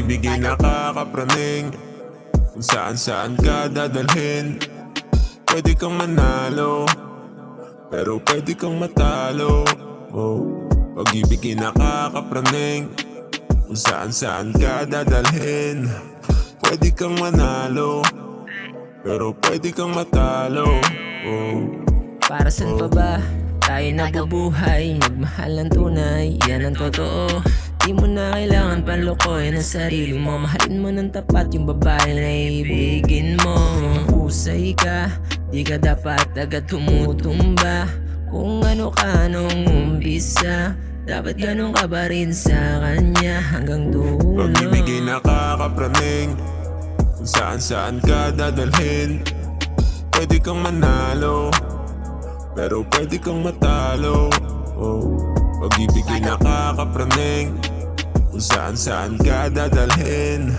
Pag-ibig'y nakakapraning, kung saan-saan ka dadalhin. Pwede kang manalo, pero pwede kang matalo. Pag-ibig'y nakakapraning, kung saan-saan ka dadalhin. Pwede kang manalo, pero pwede kang matalo. Para saan pa ba tayo nabubuhay? Magmahal ng tunay, yan ang totoo. Di mo na kailangan panlokohin ang sarili mo. Mahalin mo ng tapat yung babae na ibigin mo. Husay ka, di ka dapat agad tumutumba. Kung ano ka nung umpisa, dapat ganun ka ba rin sa kanya hanggang dulo. Pag-ibig'y nakakapraning, kung saan-saan ka dadalhin. Pwede kang manalo, pero pwede kang matalo. Pag-ibig'y nakakapraning, kung saan-saan ka dadalhin.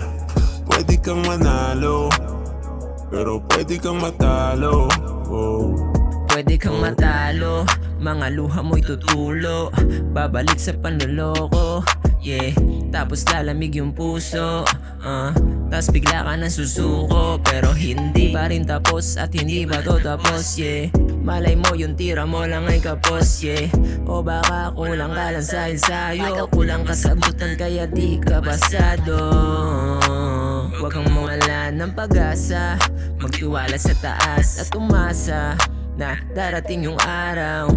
Pwede kang manalo, pero pwede kang matalo. Pwede kang matalo, mga luha mo'y tutulo. Babalik sa panloloko, yeah. Tapos lalamig yung puso, tas bigla ka na susuko. Pero hindi pa rin tapos at hindi pa to tapos, yeah. Malay mo yung tira mo lang ay kapos, yeah. O baka kulang ka lang sa ensayo, kulang kasagutan kaya di ka pasado. Huwag kang mawala ng pag-asa, magtiwala sa taas at umasa na darating yung araw,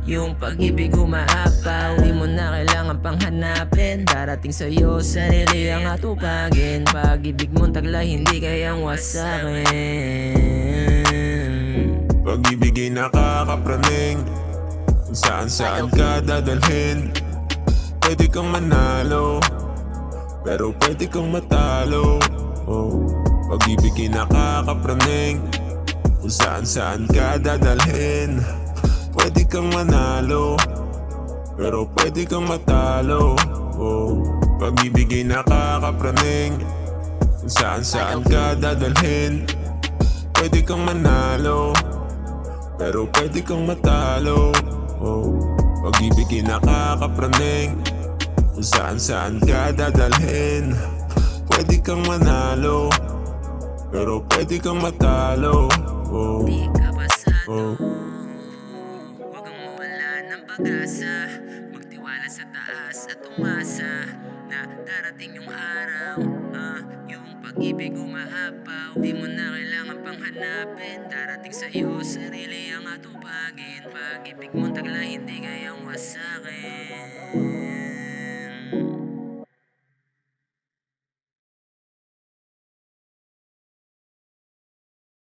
yung pag-ibig umaapaw. Di mo na kailangan pang hanapin, darating sa'yo, sarili ang atupagin. Pag-ibig mong tagla, hindi kayang wasakin. Pag-ibig'y nakakapraning, kung saan-saan ka dadalhin. Pwede kang manalo, pero pwede kang matalo. Pag-ibig'y nakakapraning, kung saan-saan ka dadalhin. Pwede kang manalo, pero pwede kang matalo. Pag-ibig'y nakakapraning, kung saan-saan ka dadalhin. Pwede kang manalo, pero pwede kang matalo. Pag-ibig'y nakakapraning, kung saan-saan ka dadalhin. Pwede kang manalo, pero pwede kang matalo. Di ka pasado, huwag kang mawala ng pag-asa, magtiwala sa taas at umasa na darating yung araw, yung pag-ibig umaapaw. Di mo na kailangan pang hanapin, darating sa'yo, sarili ang atupagin. Pag-ibig mong tagla, hindi kayang wasakin.